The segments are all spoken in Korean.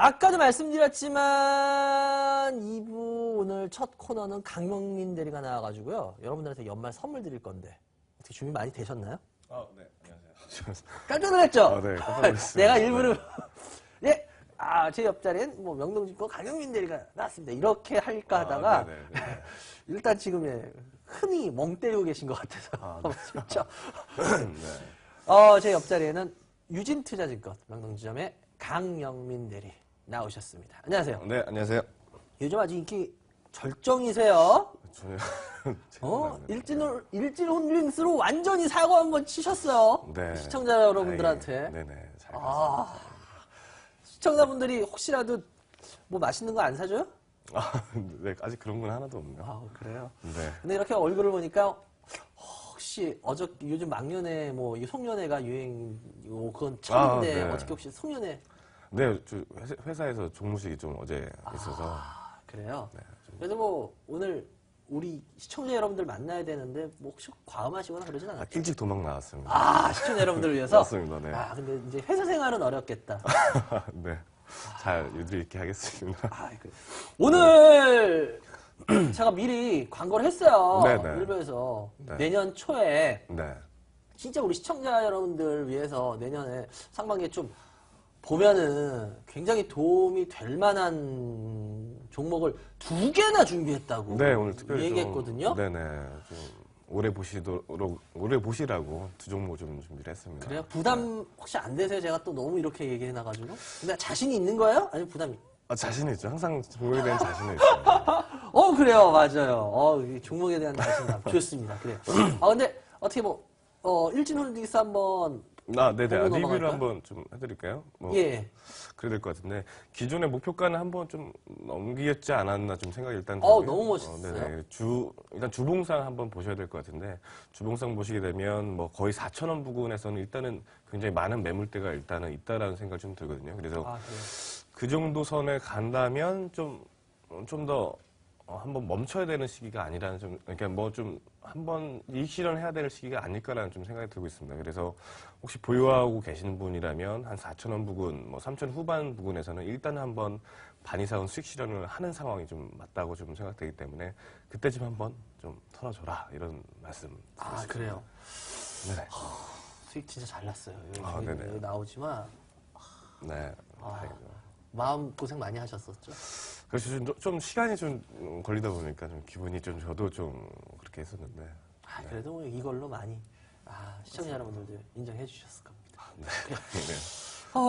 아까도 말씀드렸지만 2부 오늘 첫 코너는 강명민 대리가 나와가지고요. 여러분들한테 연말 선물 드릴 건데 어떻게 준비 많이 되셨나요? 네, 안녕하세요. 깜짝 놀랐죠? 네, 깜짝 놀랐습니다. 내가 일부러 네, 제 옆자리엔 뭐 명동집권 강명민 대리가 나왔습니다. 이렇게 할까 하다가 일단 지금 흔히 멍 때리고 계신 것 같아서 진짜. 제 옆자리에는 유진투자증권 명동지점의 강명민 대리 나오셨습니다. 안녕하세요. 네, 안녕하세요. 요즘 아주 인기 절정이세요. 전혀 일진홀딩스로 완전히 사고 한번 치셨어요. 네. 시청자 여러분들한테. 네네. 잘 시청자분들이 혹시라도 뭐 맛있는 거 안 사줘요? 네, 아직 그런 건 하나도 없네요. 그래요? 네. 근데 이렇게 얼굴을 보니까 혹시 요즘 막년에 뭐 이 송년회가 유행이고 그건 처음인데 네. 어저께 혹시 송년회? 네, 회사에서 종무식이 좀 어제 있어서. 그래요? 네, 그래도 뭐 오늘 우리 시청자 여러분들 만나야 되는데 뭐 혹시 과음하시거나 그러진 않았죠? 일찍 도망 나왔습니다. 시청자 여러분들을 위해서? 맞습니다. 네. 근데 이제 회사 생활은 어렵겠다. 네. 잘 유지 있게 하겠습니다. 오늘 제가 미리 광고를 했어요. 네네. 일부에서 네. 내년 초에 네. 진짜 우리 시청자 여러분들 위해서 내년에 상반기에 좀 보면은 굉장히 도움이 될 만한 종목을 2개나 준비했다고 네, 오늘 특별히 얘기했거든요. 네네. 좀 오래 보시라고 2종목 좀 준비를 했습니다. 그래요? 부담 혹시 안 되세요? 제가 또 너무 이렇게 얘기해놔가지고. 근데 자신이 있는 거예요? 아니면 부담이? 자신이 있죠. 항상 종목에 대한 자신이 있어요. 그래요. 맞아요. 이 종목에 대한 자신감. 좋습니다. 그래요. 근데 어떻게 일진홀딩스 한번 네네. 보고 리뷰를 넘어갈까요? 한번 좀 해드릴까요? 예. 그래야 될 것 같은데 기존의 목표가는 한번 좀 넘기겠지 않았나 좀 생각이 일단 너무 멋있어요. 네네. 일단 주봉상 한번 보셔야 될 것 같은데 주봉상 보시게 되면 뭐 거의 4,000원 부근에서는 일단은 굉장히 많은 매물대가 일단은 있다라는 생각이 좀 들거든요. 그래서 그래요. 그 정도 선에 간다면 좀 더 한번 멈춰야 되는 시기가 아니라는 그러니까 뭐 좀 한번 이익 실현해야 될 시기가 아닐까라는 좀 생각이 들고 있습니다. 그래서 혹시 보유하고 계신 분이라면 한 4,000원 부근, 뭐 3,000 후반 부근에서는 일단 한번 반 이상은 수익 실현을 하는 상황이 좀 맞다고 좀 생각되기 때문에 그때쯤 한번 좀 털어줘라 이런 말씀. 그래요. 네네. 수익 진짜 잘 났어요. 네네. 여기 나오지만 네. 다행이죠. 마음 고생 많이 하셨었죠. 그래서 좀 시간이 좀 걸리다 보니까 좀 기분이 좀 저도 좀 그렇게 했었는데. 그래도 뭐 이걸로 많이 시청자 여러분들도 인정해 주셨을 겁니다. 네.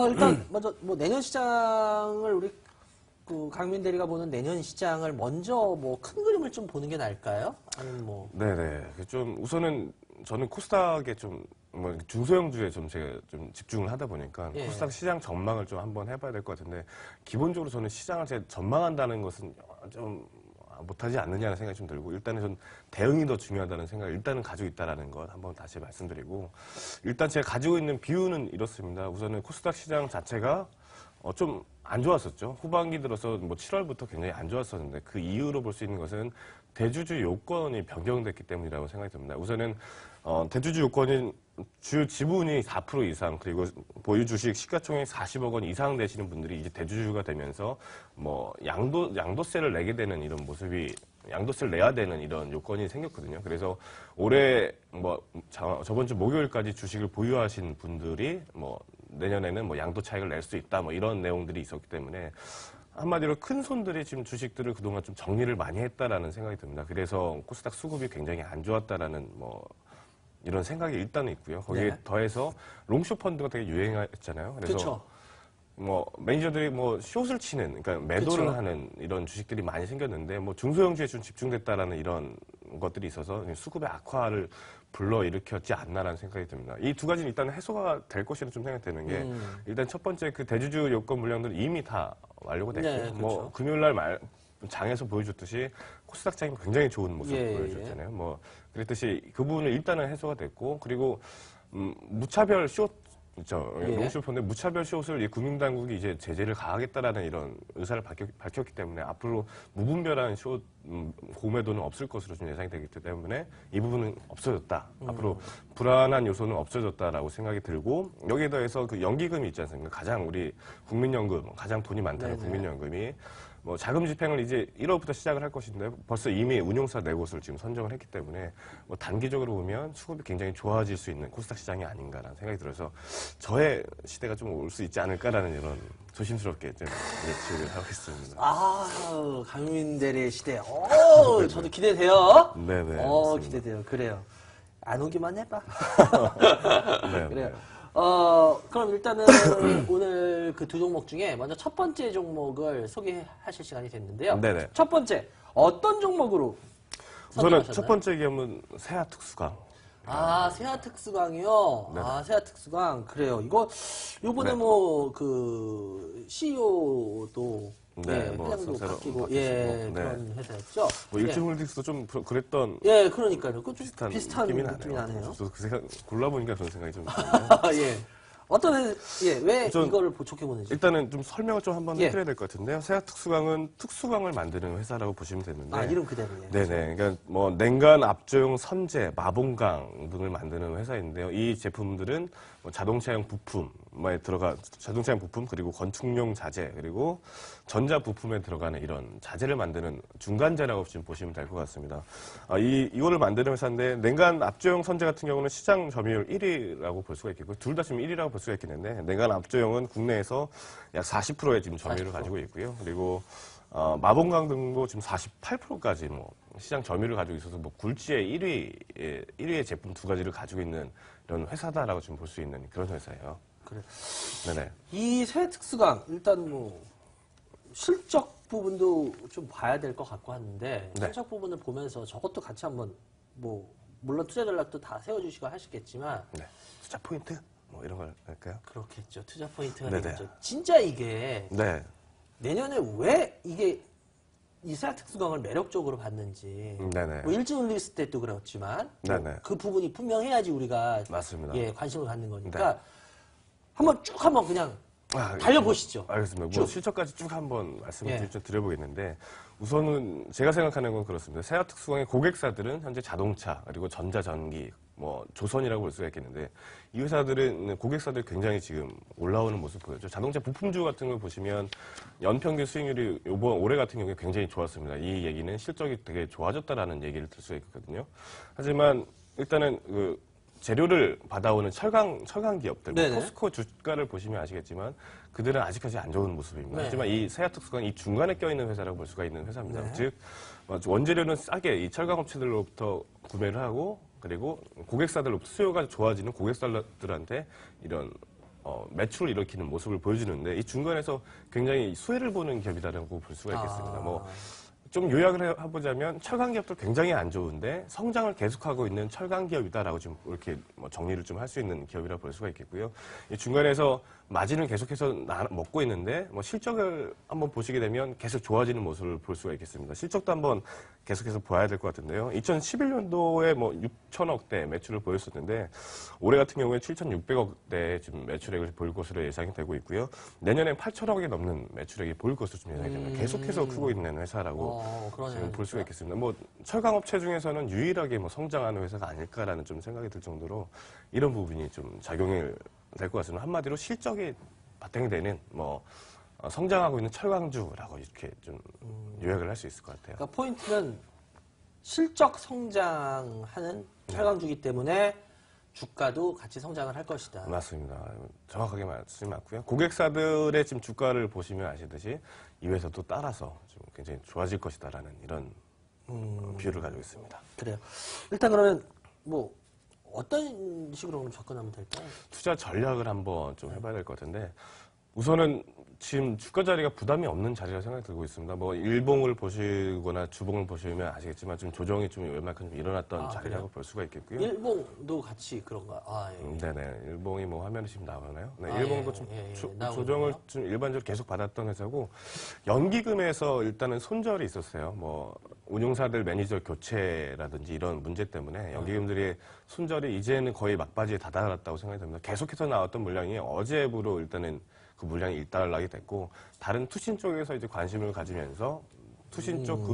일단 먼저 뭐 내년 시장을 우리 그 강민 대리가 보는 내년 시장을 먼저 뭐 큰 그림을 좀 보는 게 나을까요? 아니면 뭐 네네. 좀 우선은 저는 코스닥에 좀 뭐 중소형주에 좀 제가 좀 집중을 하다 보니까 코스닥 시장 전망을 좀 한번 해봐야 될 것 같은데 기본적으로 저는 시장을 제가 전망한다는 것은 좀 못하지 않느냐는 생각이 좀 들고 일단은 전 대응이 더 중요하다는 생각을 일단은 가지고 있다라는 것 한번 다시 말씀드리고 일단 제가 가지고 있는 비유는 이렇습니다. 우선은 코스닥 시장 자체가 좀 안 좋았었죠. 후반기 들어서 뭐 7월부터 굉장히 안 좋았었는데 그 이유로 볼 수 있는 것은 대주주 요건이 변경됐기 때문이라고 생각이 듭니다. 우선은 대주주 요건인 주요 지분이 4% 이상 그리고 보유 주식 시가총액 40억 원 이상 되시는 분들이 이제 대주주가 되면서 뭐 양도세를 내게 되는 이런 모습이 양도세를 내야 되는 이런 요건이 생겼거든요. 그래서 올해 뭐 저번 주 목요일까지 주식을 보유하신 분들이 뭐 내년에는 뭐 양도 차익을 낼 수 있다 뭐 이런 내용들이 있었기 때문에 한마디로 큰 손들이 지금 주식들을 그동안 좀 정리를 많이 했다라는 생각이 듭니다. 그래서 코스닥 수급이 굉장히 안 좋았다라는 뭐 이런 생각이 일단은 있고요. 거기에 더해서 롱숏 펀드가 되게 유행했잖아요. 그래서 그쵸. 뭐 매니저들이 뭐 숏을 치는 그러니까 매도를 그쵸. 하는 이런 주식들이 많이 생겼는데 뭐 중소형주에 좀 집중됐다라는 이런 것들이 있어서 수급의 악화를 불러일으켰지 않나라는 생각이 듭니다. 이 두 가지는 일단 해소가 될 것이라는 좀 생각이 드는 게 일단 첫 번째 그 대주주 요건 물량들은 이미 다 완료가 됐고 네, 그렇죠. 뭐 금요일날 장에서 보여줬듯이 코스닥 장이 굉장히 좋은 모습 예, 보여줬잖아요. 뭐 그랬듯이 그 부분은 일단은 해소가 됐고 그리고 무차별 숏 농심포인트 무차별 숏을 이 국민당국이 이제 제재를 가하겠다라는 이런 의사를 밝혔기 때문에 앞으로 무분별한 숏 공매도는 없을 것으로 좀 예상이 되기 때문에 이 부분은 없어졌다. 앞으로 불안한 요소는 없어졌다라고 생각이 들고 여기에 더해서 그 연기금이 있지 않습니까? 가장 우리 국민연금 가장 돈이 많다는 국민연금이 뭐 자금 집행을 이제 1월부터 시작을 할 것인데 벌써 이미 운용사 4곳을 지금 선정을 했기 때문에 뭐 단기적으로 보면 수급이 굉장히 좋아질 수 있는 코스닥 시장이 아닌가라는 생각이 들어서 저의 시대가 좀 올 수 있지 않을까라는 이런 조심스럽게 좀 예측을 하고 있습니다. 아, 강민대리의 시대. 저도 기대돼요. 네네. 기대돼요. 그래요. 안 오기만 해봐. 네, 그래요. 네. 그럼 일단은 오늘 그 두 종목 중에 먼저 첫 번째 종목을 소개하실 시간이 됐는데요. 네네. 첫 번째, 어떤 종목으로 우선은 선정하셨나요? 첫 번째 기업은 세아특수강. 세아특수강이요? 네네. 세아특수강. 그래요. 요번에 네. 뭐, CEO도, 뭐 회장도 새로 바뀌고, 바뀌시고, 그런 회사였죠. 뭐 일진홀딩스도 좀 그랬던 그러니까요. 그 비슷한 비슷한 느낌이 나네요. 저도 그 생각 골라보니까 그런 생각이 좀 드네요. 왜 우선 이거를 좋게 보는지. 일단은 좀 설명을 좀 한번 예. 해드려야 될 것 같은데요. 세아특수강은 특수강을 만드는 회사라고 보시면 되는데. 이름 그대로예요. 네네. 그러니까 뭐 냉간 압조용 선제, 마봉강 등을 만드는 회사인데요. 이 제품들은 뭐 자동차용 부품에 자동차용 부품 그리고 건축용 자재 그리고 전자 부품에 들어가는 이런 자재를 만드는 중간재라고 지금 보시면 될 것 같습니다. 이거를 만드는 회사인데 냉간 압조용 선제 같은 경우는 시장 점유율 1위라고 볼 수가 있겠고 둘 다 지금 1위라고 볼 수가 있겠는데 냉간 압조용은 국내에서 약 40%의 지금 점유율을 40%. 가지고 있고요. 그리고 마봉강 등도 지금 48%까지 뭐 시장 점유율을 가지고 있어서 뭐 굴지의 1위의 제품 두 가지를 가지고 있는 이런 회사다라고 지금 볼 수 있는 그런 회사예요. 그래. 네네. 이 세아특수강, 일단 뭐, 실적 부분도 좀 봐야 될 것 같고 하는데, 네. 실적 부분을 보면서 저것도 같이 한번, 물론 투자 전략도 다 세워주시고 하시겠지만, 네. 투자 포인트? 뭐 이런 걸 할까요? 그렇겠죠. 투자 포인트가 네네. 되겠죠. 진짜 이게, 네. 내년에 왜 이게, 이 세아특수강을 매력적으로 봤는지, 네네. 뭐 일진 올리스 때도 그렇지만, 네네. 그 부분이 분명해야지 우리가 맞습니다. 관심을 갖는 거니까, 한번 그냥 달려보시죠. 알겠습니다. 쭉. 뭐 실적까지 쭉 한번 말씀을 예. 좀 드려보겠는데 우선은 제가 생각하는 건 그렇습니다. 세아특수강의 고객사들은 현재 자동차 그리고 전자전기 뭐 조선이라고 볼 수가 있겠는데 이 회사들은 고객사들 굉장히 지금 올라오는 모습 보여죠. 자동차 부품주 같은 걸 보시면 연평균 수익률이 올해 같은 경우에 굉장히 좋았습니다. 이 얘기는 실적이 되게 좋아졌다라는 얘기를 들 수가 있거든요. 하지만 일단은 재료를 받아오는 철강 기업들, 네네. 포스코 주가를 보시면 아시겠지만 그들은 아직까지 안 좋은 모습입니다. 네. 하지만 이 세아특수가 이 중간에 껴있는 회사라고 볼 수가 있는 회사입니다. 네. 즉 원재료는 싸게 이 철강업체들로부터 구매를 하고 그리고 고객사들로부터 수요가 좋아지는 고객사들한테 이런 매출을 일으키는 모습을 보여주는데 이 중간에서 굉장히 수혜를 보는 기업이다라고 볼 수가 있겠습니다. 좀 요약을 해보자면 철강 기업도 굉장히 안 좋은데 성장을 계속하고 있는 철강 기업이다라고 좀 이렇게 정리를 좀 할 수 있는 기업이라고 볼 수가 있겠고요. 이 중간에서 마진을 계속해서 먹고 있는데 실적을 한번 보시게 되면 계속 좋아지는 모습을 볼 수가 있겠습니다. 실적도 한번 계속해서 봐야 될 것 같은데요. 2011년도에 6천억대 매출을 보였었는데 올해 같은 경우에 7,600억대 지금 매출액을 보일 것으로 예상이 되고 있고요. 내년엔 8천억이 넘는 매출액이 보일 것으로 좀 예상이 됩니다. 계속해서 크고 있는 회사라고 지금 볼 수가 있겠습니다. 철강업체 중에서는 유일하게 성장하는 회사가 아닐까라는 좀 생각이 들 정도로 이런 부분이 좀 작용을 될 것 같습니다. 한마디로 실적이 바탕이 되는 성장하고 있는 철강주라고 이렇게 좀 요약을 할 수 있을 것 같아요. 그러니까 포인트는 실적 성장하는 철강주기 때문에 주가도 같이 성장을 할 것이다. 맞습니다. 정확하게 말씀이 맞고요. 고객사들의 지금 주가를 보시면 아시듯이 이 회사도 따라서 좀 굉장히 좋아질 것이다라는 이런 비율을 가지고 있습니다. 그래요. 일단 그러면 어떤 식으로 접근하면 될까요? 투자 전략을 한번 좀 해봐야 될 것 같은데 우선은 지금 주가 자리가 부담이 없는 자리라 생각이 들고 있습니다. 뭐 일봉을 보시거나 주봉을 보시면 아시겠지만 좀 조정이 좀 얼마큼 좀 일어났던 자리라고 볼 수가 있겠고요. 일봉도 같이 그런가? 예. 네네. 일봉이 뭐 화면이 지금 나오나요? 네, 아, 일봉도 예, 좀 예, 예. 조정을 나오네요. 좀 일반적으로 계속 받았던 회사고, 연기금에서 일단은 손절이 있었어요. 뭐, 운용사들 매니저 교체라든지 이런 문제 때문에 연기금들의 손절이 이제는 거의 막바지에 다다랐다고 생각이 듭니다. 계속해서 나왔던 물량이 어제부로 일단은 그 물량이 일단락이 됐고, 다른 투신 쪽에서 이제 관심을 가지면서 투신 쪽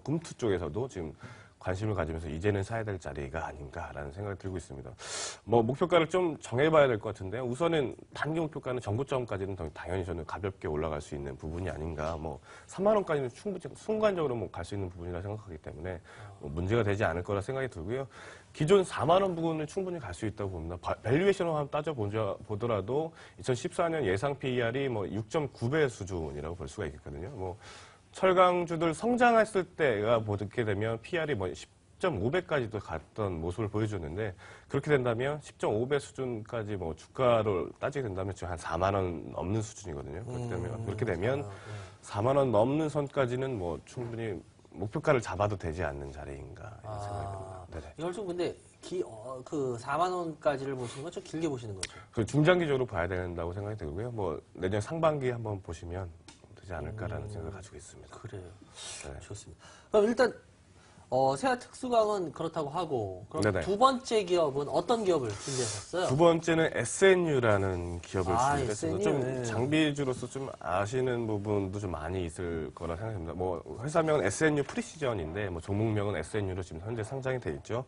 금투 쪽에서도 지금 관심을 가지면서 이제는 사야 될 자리가 아닌가라는 생각이 들고 있습니다. 뭐 목표가를 좀 정해봐야 될 것 같은데요. 우선은 단기 목표가는 전고점까지는 당연히 저는 가볍게 올라갈 수 있는 부분이 아닌가. 뭐 3만 원까지는 충분히 순간적으로 뭐 갈 수 있는 부분이라 생각하기 때문에 뭐 문제가 되지 않을 거라 생각이 들고요. 기존 4만 원 부분을 충분히 갈 수 있다고 봅니다. 밸류에이션을 한번 따져보더라도 2014년 예상 PER이 뭐 6.9배 수준이라고 볼 수가 있겠거든요. 뭐 철강주들 성장했을 때가 보게 되면 PR이 뭐 10.5배까지도 갔던 모습을 보여줬는데, 그렇게 된다면 10.5배 수준까지 뭐 주가를 따지게 된다면 지금 한 4만 원 넘는 수준이거든요. 그렇게 되면 4만 원 넘는 선까지는 뭐 충분히 목표가를 잡아도 되지 않는 자리인가 이런 생각이 듭니다. 네네. 이걸 좀 근데 그 4만 원까지를 보시는 건 좀 길게 보시는 거죠? 그 중장기적으로 봐야 된다고 생각이 들고요. 뭐 내년 상반기 한번 보시면 되지 않을까라는 생각을 가지고 있습니다. 그래요. 네. 좋습니다. 그럼 일단 세아 특수강은 그렇다고 하고, 그럼 네네. 두 번째 기업은 어떤 기업을 준비하셨어요? 두 번째는 SNU라는 기업을 준비했습니다. SNU, 좀 네. 장비주로서 좀 아시는 부분도 좀 많이 있을 거라 생각합니다. 뭐 회사명은 SNU 프리시전인데 뭐 종목명은 SNU로 지금 현재 상장이 돼 있죠.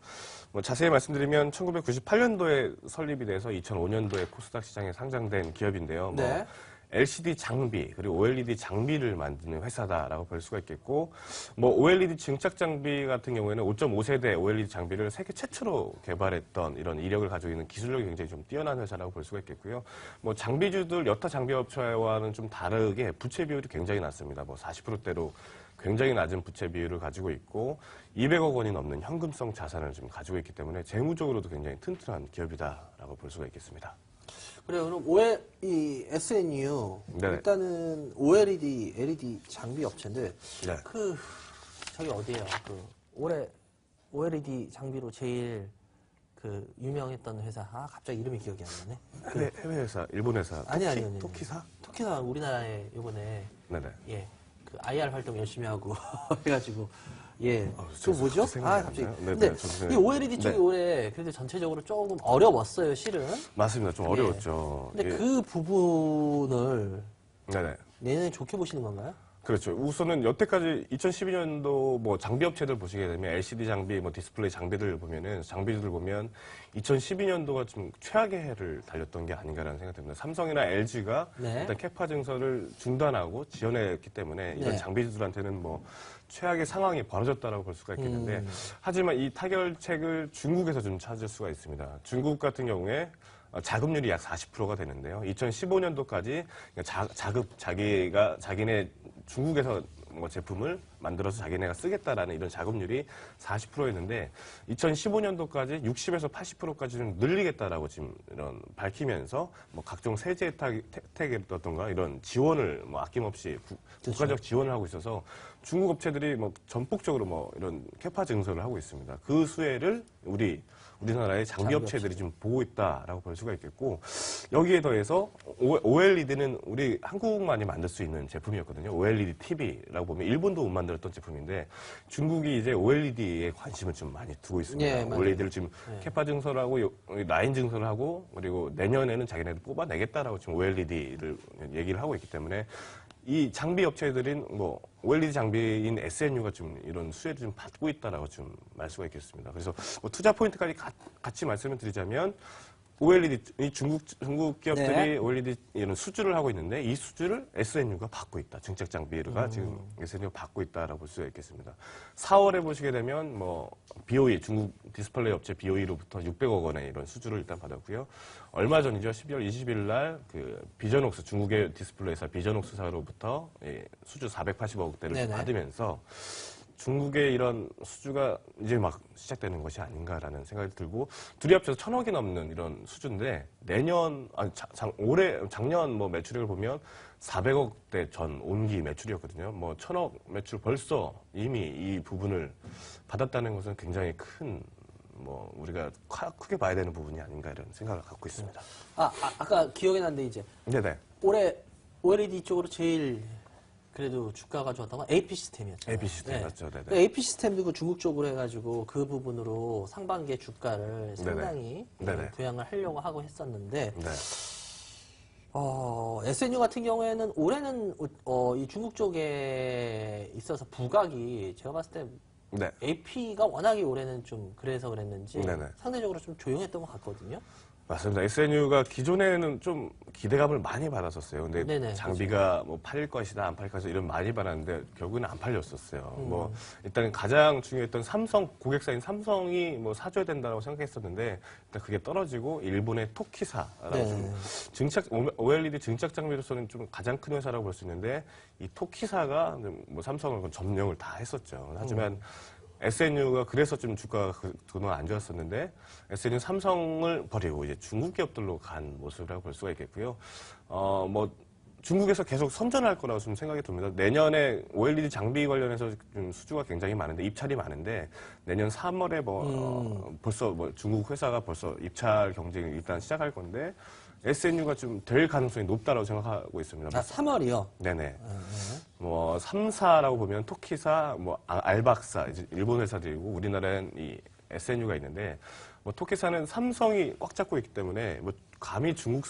뭐 자세히 말씀드리면 1998년도에 설립이 돼서 2005년도에 코스닥 시장에 상장된 기업인데요. 뭐 네. LCD 장비 그리고 OLED 장비를 만드는 회사다라고 볼 수가 있겠고, 뭐 OLED 증착 장비 같은 경우에는 5.5세대 OLED 장비를 세계 최초로 개발했던 이런 이력을 가지고 있는 기술력이 굉장히 좀 뛰어난 회사라고 볼 수가 있겠고요. 뭐 장비주들 여타 장비업체와는 좀 다르게 부채 비율이 굉장히 낮습니다. 뭐 40%대로 굉장히 낮은 부채 비율을 가지고 있고 200억 원이 넘는 현금성 자산을 좀 가지고 있기 때문에 재무적으로도 굉장히 튼튼한 기업이다라고 볼 수가 있겠습니다. 그래요. 그럼 이 SNU 네네. 일단은 OLED, LED 장비 업체인데 네. 저기 어디예요? 올해 OLED 장비로 제일 유명했던 회사. 갑자기 이름이 기억이 안 나네. 해외 회사, 일본 회사, 아니. 토키사? 토키사 우리나라에 이번에 네네. IR 활동 열심히 하고 해가지고 그 저 뭐죠? 생각이 갑자기. 안 나요. 근데 저도 이 OLED 쪽이 네. 올해 그래도 전체적으로 조금 어려웠어요, 실은. 맞습니다. 좀 어려웠죠. 근데 예. 그 부분을 네네. 내년에 좋게 보시는 건가요? 그렇죠. 우선은 여태까지 2012년도 뭐 장비 업체들 보시게 되면 LCD 장비, 뭐 디스플레이 장비들 보면은 장비들 보면 2012년도가 좀 최악의 해를 달렸던 게 아닌가라는 생각이 듭니다. 삼성이나 LG가 네. 일단 캐파 증설을 중단하고 지연했기 때문에 이런 네. 장비주들한테는 뭐 최악의 상황이 벌어졌다라고 볼 수가 있겠는데, 하지만 이 타결책을 중국에서 좀 찾을 수가 있습니다. 중국 같은 경우에 자급률이 약 40%가 되는데요. 2015년도까지 자기네 중국에서 뭐 제품을 만들어서 자기네가 쓰겠다라는 이런 자급률이 40%였는데 2015년도까지 60에서 80%까지 좀 늘리겠다라고 지금 이런 밝히면서 뭐 각종 세제 혜택이라던가 이런 지원을 뭐 아낌없이 국가적 지원을 하고 있어서 중국 업체들이 뭐 전폭적으로 뭐 이런 캐파 증설을 하고 있습니다. 그 수혜를 우리나라의 장비 업체들이 좀 보고 있다라고 볼 수가 있겠고, 여기에 더해서 OLED는 우리 한국만이 만들 수 있는 제품이었거든요. OLED TV라고 보면 일본도 못 만들었던 제품인데 중국이 이제 OLED에 관심을 좀 많이 두고 있습니다. 예, 맞아요. OLED를 지금 캐파 증설하고 라인 증설하고 그리고 내년에는 자기네들 뽑아내겠다라고 지금 OLED를 얘기를 하고 있기 때문에 이 장비 업체들인 뭐 OLED 장비인 SNU가 좀 이런 수혜를 좀 받고 있다라고 좀 말 수가 있겠습니다. 그래서 뭐 투자 포인트까지 같이 말씀을 드리자면 OLED 이 중국 기업들이 네. OLED 이런 수주를 하고 있는데 이 수주를 SNU가 받고 있다. 증착 장비가 지금 SNU가 받고 있다라고 볼 수가 있겠습니다. 4월에 보시게 되면 뭐 BOE 중국 디스플레이 업체 BOE로부터 600억 원의 이런 수주를 일단 받았고요. 얼마 전이죠. 12월 20일 날 비전옥스 중국의 디스플레이사 비전옥스사로부터 수주 480억 대를 네네. 받으면서 중국의 이런 수주가 이제 막 시작되는 것이 아닌가라는 생각이 들고 둘이 합쳐서 1,000억이 넘는 이런 수주인데 작년 뭐 매출액을 보면 400억대 전 온기 매출이었거든요. 뭐 1,000억 매출 벌써 이미 이 부분을 받았다는 것은 굉장히 큰 뭐 우리가 크게 봐야 되는 부분이 아닌가 이런 생각을 갖고 있습니다. 아까 기억이 난데 이제 네네. 올해 OLED 쪽으로 제일 그래도 주가가 좋았던 건 AP 시스템이었잖아요. AP 시스템 맞죠. 네네. AP 시스템도 그 중국 쪽으로 해가지고 그 부분으로 상반기에 주가를 상당히 네네. 부양을 하려고 하고 했었는데 네. SNU 같은 경우에는 올해는 이 중국 쪽에 있어서 부각이 제가 봤을 때 네. AP가 워낙에 올해는 좀 그래서 그랬는지 네네. 상대적으로 좀 조용했던 것 같거든요. 맞습니다. SNU가 기존에는 좀 기대감을 많이 받았었어요. 근데 네네, 장비가 뭐 팔릴 것이다, 안 팔릴 것이다 이런 많이 받았는데 결국은 안 팔렸었어요. 뭐 일단 가장 중요했던 삼성 고객사인 삼성이 뭐 사줘야 된다고 생각했었는데 일단 그게 떨어지고 일본의 토키사라고 좀 OLED 증착 장비로서는 좀 가장 큰 회사라고 볼 수 있는데 이 토키사가 뭐 삼성을 점령을 다 했었죠. 하지만 SNU가 그래서 좀 주가가 그동안 안 좋았었는데 SNU 삼성을 버리고 이제 중국 기업들로 간 모습이라고 볼 수가 있겠고요. 뭐 중국에서 계속 선전할 거라고 좀 생각이 듭니다. 내년에 OLED 장비 관련해서 좀 수주가 굉장히 많은데 입찰이 많은데 내년 3월에 벌써 뭐 중국 회사가 벌써 입찰 경쟁을 일단 시작할 건데 SNU가 좀 될 가능성이 높다라고 생각하고 있습니다. 3월이요? 네네. 뭐 3사라고 보면 토키사, 뭐 알박사, 이제 일본 회사들이고 우리나라는 이 SNU가 있는데 뭐 토키사는 삼성이 꽉 잡고 있기 때문에 뭐 감히 중국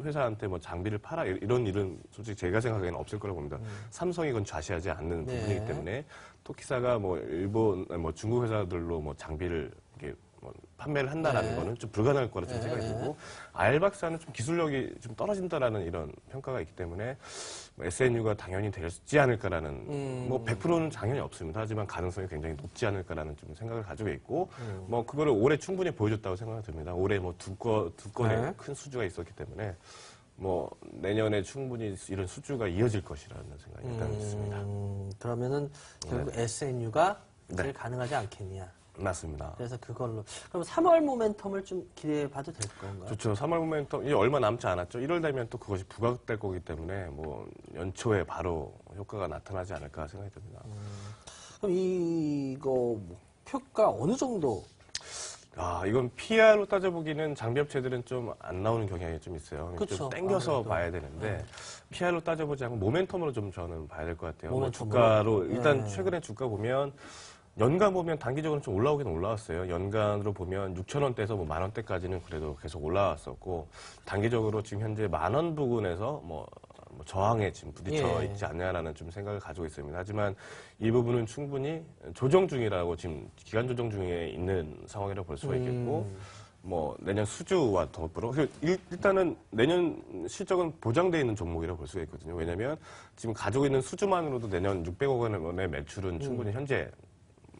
회사한테 뭐 장비를 팔아 이런 일은 솔직히 제가 생각하기에는 없을 거라고 봅니다. 삼성이 그건 좌시하지 않는 부분이기 때문에 토키사가 뭐 일본, 뭐 중국 회사들로 뭐 장비를 이렇게 뭐 판매를 한다라는 거는 좀 불가능할 거라 좀 생각이 들고 알박사는 좀 기술력이 좀 떨어진다라는 이런 평가가 있기 때문에 뭐 SNU가 당연히 되지 않을까라는 뭐 100%는 당연히 없습니다. 하지만 가능성이 굉장히 높지 않을까라는 좀 생각을 가지고 있고 뭐 그거를 올해 충분히 보여줬다고 생각이 듭니다. 올해 뭐 두 건의 큰 수주가 있었기 때문에 뭐 내년에 충분히 이런 수주가 이어질 것이라는 생각이 일단 있습니다. 그러면은 결국 SNU가 제일 가능하지 않겠냐? 맞습니다. 그래서 그걸로 그럼 3월 모멘텀을 좀 기대해 봐도 될 건가요? 좋죠. 3월 모멘텀 이제 얼마 남지 않았죠. 1월 되면 또 그것이 부각될 거기 때문에 뭐 연초에 바로 효과가 나타나지 않을까 생각이 듭니다. 그럼 이거 목표가 어느 정도? 이건 PR로 따져보기는 장비업체들은 좀 안 나오는 경향이 좀 있어요. 그쵸. 좀 땡겨서 봐야 되는데 PR로 따져보지 않고 모멘텀으로 좀 저는 봐야 될 것 같아요. 뭐 주가로 일단 최근에 주가 보면 연간 보면 단기적으로 좀 올라오긴 올라왔어요. 연간으로 보면 6,000원대에서 뭐 10,000원대까지는 그래도 계속 올라왔었고 단기적으로 지금 현재 10,000원 부근에서 뭐 저항에 지금 부딪혀 있지 않냐라는 좀 생각을 가지고 있습니다. 하지만 이 부분은 충분히 조정 중이라고 지금 기간 조정 중에 있는 상황이라고 볼 수가 있겠고 뭐 내년 수주와 더불어 일단은 내년 실적은 보장되어 있는 종목이라고 볼 수가 있거든요. 왜냐하면 지금 가지고 있는 수주만으로도 내년 600억 원의 매출은 충분히 현재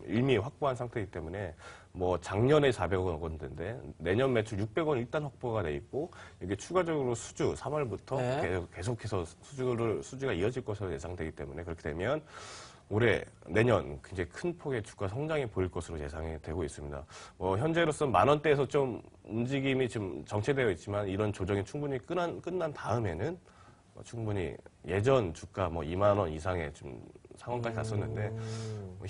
이미 확보한 상태이기 때문에 뭐 작년에 400억 원대인데 내년 매출 600원 일단 확보가 돼 있고 이게 추가적으로 수주 3월부터 계속해서 수주가 이어질 것으로 예상되기 때문에 그렇게 되면 올해 내년 굉장히 큰 폭의 주가 성장이 보일 것으로 예상이 되고 있습니다. 현재로서 10,000원대에서 좀 움직임이 좀 정체되어 있지만 이런 조정이 충분히 끝난 다음에는 충분히 예전 주가 2만 원 이상의 좀 상황까지 갔었는데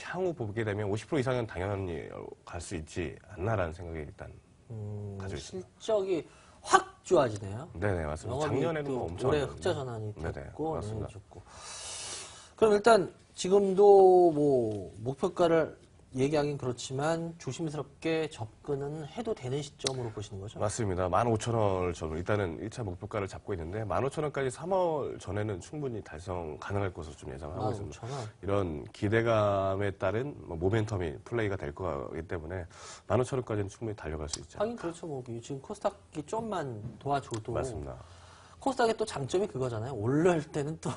향후 보게 되면 50% 이상은 당연히 갈 수 있지 않나라는 생각이 일단 가지고 있습니다. 실적이 확 좋아지네요. 네네 맞습니다. 작년에도 엄청 올해 흑자 전환이 됐고 맞습니다. 좋고. 그럼 일단 지금도 뭐 목표가를 얘기하긴 그렇지만 조심스럽게 접근은 해도 되는 시점으로 보시는 거죠? 맞습니다. 15,000원을 저는 일단은 1차 목표가를 잡고 있는데 15,000원까지 3월 전에는 충분히 달성 가능할 것으로 좀 예상하고 있습니다. 15,000원? 이런 기대감에 따른 모멘텀이 플레이가 될 거기 때문에 15,000원까지는 충분히 달려갈 수 있죠. 하긴 그렇죠. 뭐 지금 코스닥이 좀만 도와줘도 맞습니다. 코스닥의 또 장점이 그거잖아요. 올라올 때는 또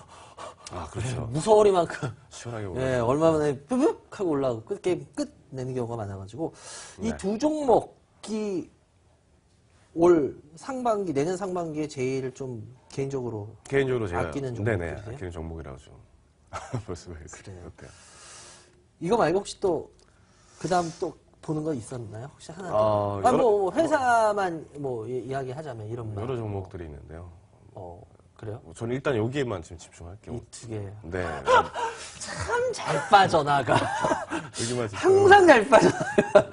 그렇죠. 무서워리만큼 시원하게 얼마 만에 뿌북 하고 올라오고 게임 끝 내는 경우가 많아가지고 이 두 종목이 올 상반기 내년 상반기에 제일 좀 개인적으로 제가 아끼는 종목이세요? 네네 아끼는 종목이라고 좀 볼 수가 있어요. 그래요. 어때요? 이거 말고 혹시 또 그다음 또 보는 거 있었나요? 혹시 하나 아, 더? 뭐 회사만 뭐 이야기하자면 이런 여러 종목들이 있는데요. 그래요? 저는 일단 여기에만 지금 집중할게요. 이 두 개. 네. 참 잘 빠져나가. 여기만 집중. 항상 잘 빠져나가.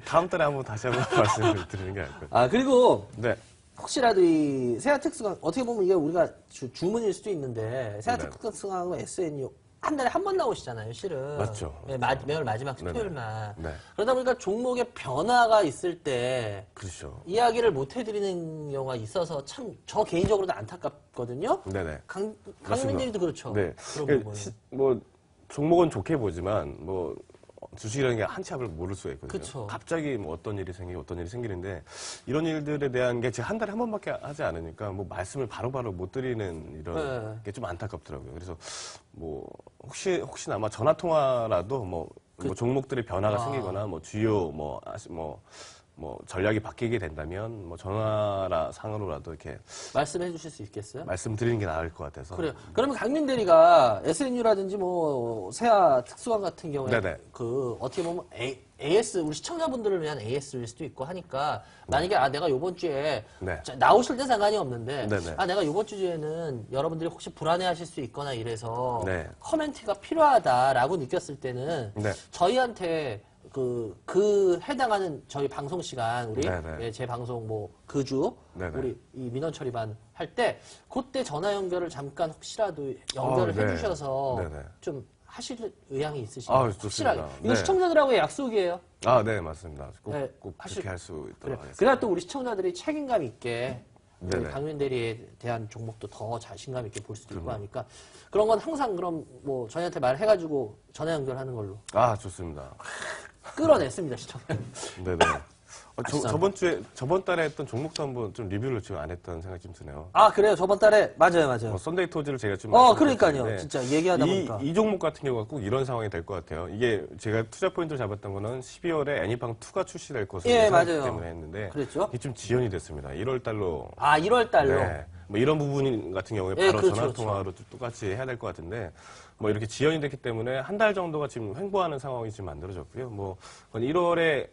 다음 달에 한번 다시 한번 말씀을 드리는 게 나을 것 같아요. 아, 그리고 네. 혹시라도 이 세아특수강, 어떻게 보면 이게 우리가 주문일 수도 있는데, 세아특수강하고 SNU 한 달에 한 번 나오시잖아요, 실은. 맞죠. 네, 매월 마지막 주 토요일만. 네. 그러다 보니까 종목의 변화가 있을 때, 그렇죠. 이야기를 못 해드리는 경우가 있어서 참, 저 개인적으로도 안타깝거든요. 네네. 강민들도 그렇죠. 네. 그런 부분은. 뭐, 종목은 좋게 보지만, 뭐, 주식이라는 게 한 치 앞을 모를 수가 있거든요. 그쵸. 갑자기 뭐 어떤 일이 생기고 어떤 일이 생기는데, 이런 일들에 대한 게 제가 한 달에 한 번밖에 하지 않으니까, 뭐, 말씀을 바로바로 못 드리는 이런 게 좀 안타깝더라고요. 그래서, 뭐, 혹시나마 전화통화라도 뭐 종목들의 변화가 생기거나, 뭐, 주요, 뭐 전략이 바뀌게 된다면 뭐 전화라 상으로라도 이렇게 말씀해 주실 수 있겠어요? 말씀드리는 게 나을 것 같아서. 그래요. 그러면 강민 대리가 SNU라든지 뭐 세아 특수관 같은 경우에 네네. 그 어떻게 보면 AS 우리 시청자분들을 위한 AS일 수도 있고 하니까 만약에 내가 요번 주에 네. 나오실 때 상관이 없는데 네네. 내가 요번 주에는 여러분들이 혹시 불안해하실 수 있거나 이래서 네. 커멘트가 필요하다라고 느꼈을 때는 네. 저희한테 그 해당하는 저희 방송 시간 우리 네네. 예, 제 방송 뭐 그주 네네. 우리 이 민원 처리반 할 때 그때 전화 연결을 잠깐 혹시라도 연결을 네. 해주셔서 네네. 좀 하실 의향이 있으시면 좋습니다. 확실하게 이거 네. 시청자들하고의 약속이에요. 네, 맞습니다. 꼭 네, 그렇게 할 수 있도록 그래. 하겠습니다. 그래야 또 우리 시청자들이 책임감 있게 우리 네네. 강민 대리에 대한 종목도 더 자신감 있게 볼 수도 있고 하니까 그런 건 항상 그럼 뭐 저희한테 말해가지고 전화 연결하는 걸로 좋습니다. 끌어냈습니다 시청자. 네네. 저번 달에 했던 종목도 한번 좀 리뷰를 지금 안 했던 생각이 좀 드네요. 아 그래요 저번 달에 맞아요. 뭐 썬데이 토즈를 제가 좀 그러니까요. 말씀드렸는데 진짜 얘기하다 보니까 이 종목 같은 경우가 꼭 이런 상황이 될 것 같아요. 이게 제가 투자 포인트를 잡았던 거는 12월에 애니팡2가 출시될 것으로 예, 예상했기 맞아요. 때문에 했는데 그랬죠? 이게 좀 지연이 됐습니다. 1월 달로. 1월 달로 네. 뭐 이런 부분 같은 경우에 예, 바로 그렇죠, 전화 통화로 똑같이 해야 될 것 같은데 뭐 이렇게 지연이 됐기 때문에 한 달 정도가 지금 횡보하는 상황이 지금 만들어졌고요. 뭐 1월에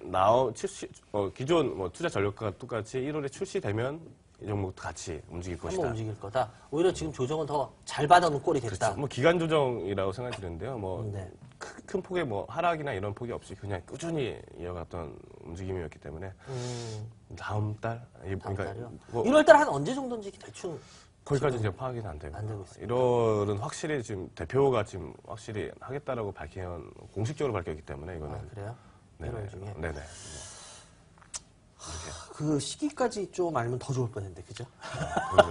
기존 뭐 투자 전략과 똑같이 1월에 출시되면 이 종목도 같이 움직일 한번 것이다. 움직일 거다. 오히려 지금 조정은 더 잘 받아놓은 꼴이 됐다. 그렇죠. 뭐 기간 조정이라고 생각이 드는데요. 뭐 네. 큰 폭의 뭐 하락이나 이런 폭이 없이 그냥 꾸준히 이어갔던 움직임이었기 때문에 다음 달 다음 달이요? 뭐 1월 달 한 언제 정도인지 대충 거기까지 이제 파악이 안 되고 안 되고 있습니다. 1월은 확실히 지금 대표가 지금 확실히 하겠다라고 공식적으로 밝혔기 때문에 이거는 그래요? 네네. 1월 중에 네네. 그 시기까지 좀 알면 더 좋을 뻔했는데 그죠?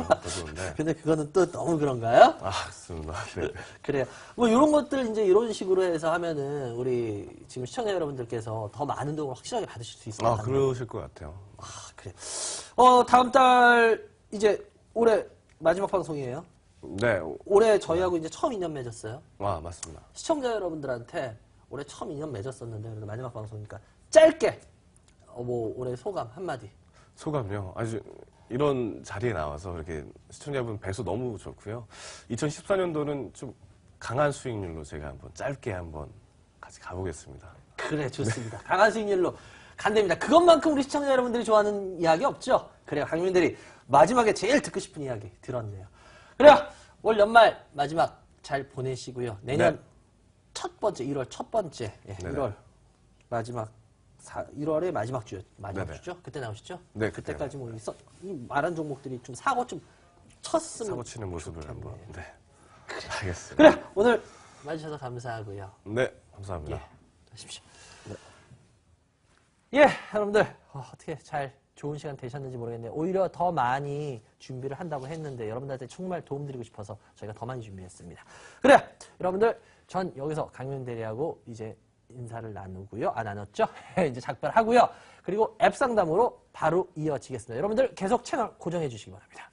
더 좋은데. 근데 그거는 또 너무 그런가요? 맞습니다. 네. 그래요. 뭐 이런 것들 이제 이런 식으로 해서 하면은 우리 지금 시청자 여러분들께서 더 많은 도움을 확실하게 받으실 수 있을 것 같아요. 그러실 것 같아요. 그래. 다음 달 이제 올해 마지막 방송이에요. 네. 올해 저희하고 이제 처음 인연 맺었어요. 맞습니다. 시청자 여러분들한테 올해 처음 인연 맺었었는데 그래도 마지막 방송이니까 짧게 뭐 올해 소감 한마디. 소감요. 아주 이런 자리에 나와서 이렇게 시청자분 뵈서 너무 좋고요. 2014년도는 좀 강한 수익률로 제가 한번 짧게 한번 같이 가보겠습니다. 그래 좋습니다. 강한 수익률로 간답니다. 그것만큼 우리 시청자 여러분들이 좋아하는 이야기 없죠? 그래요. 강민들이 마지막에 제일 듣고 싶은 이야기 들었네요. 그래요. 올 연말 마지막 잘 보내시고요. 내년 첫 번째 1월 첫 번째 1월 마지막 1월의 마지막 주죠. 주죠? 그때 나오시죠? 네. 그때까지 뭐 이 말한 종목들이 좀 사고 좀 쳤으면 사고 치는 모습을 한번. 네. 알겠습니다. 그래 오늘 와주셔서 감사하고요. 네, 감사합니다. 하십시오. 예, 여러분들 어떻게 잘 좋은 시간 되셨는지 모르겠네요. 오히려 더 많이 준비를 한다고 했는데 여러분들한테 정말 도움드리고 싶어서 저희가 더 많이 준비했습니다. 그래, 여러분들 전 여기서 강민 대리하고 이제 인사를 나누고요. 나눴죠? 이제 작별하고요. 그리고 앱 상담으로 바로 이어지겠습니다. 여러분들 계속 채널 고정해 주시기 바랍니다.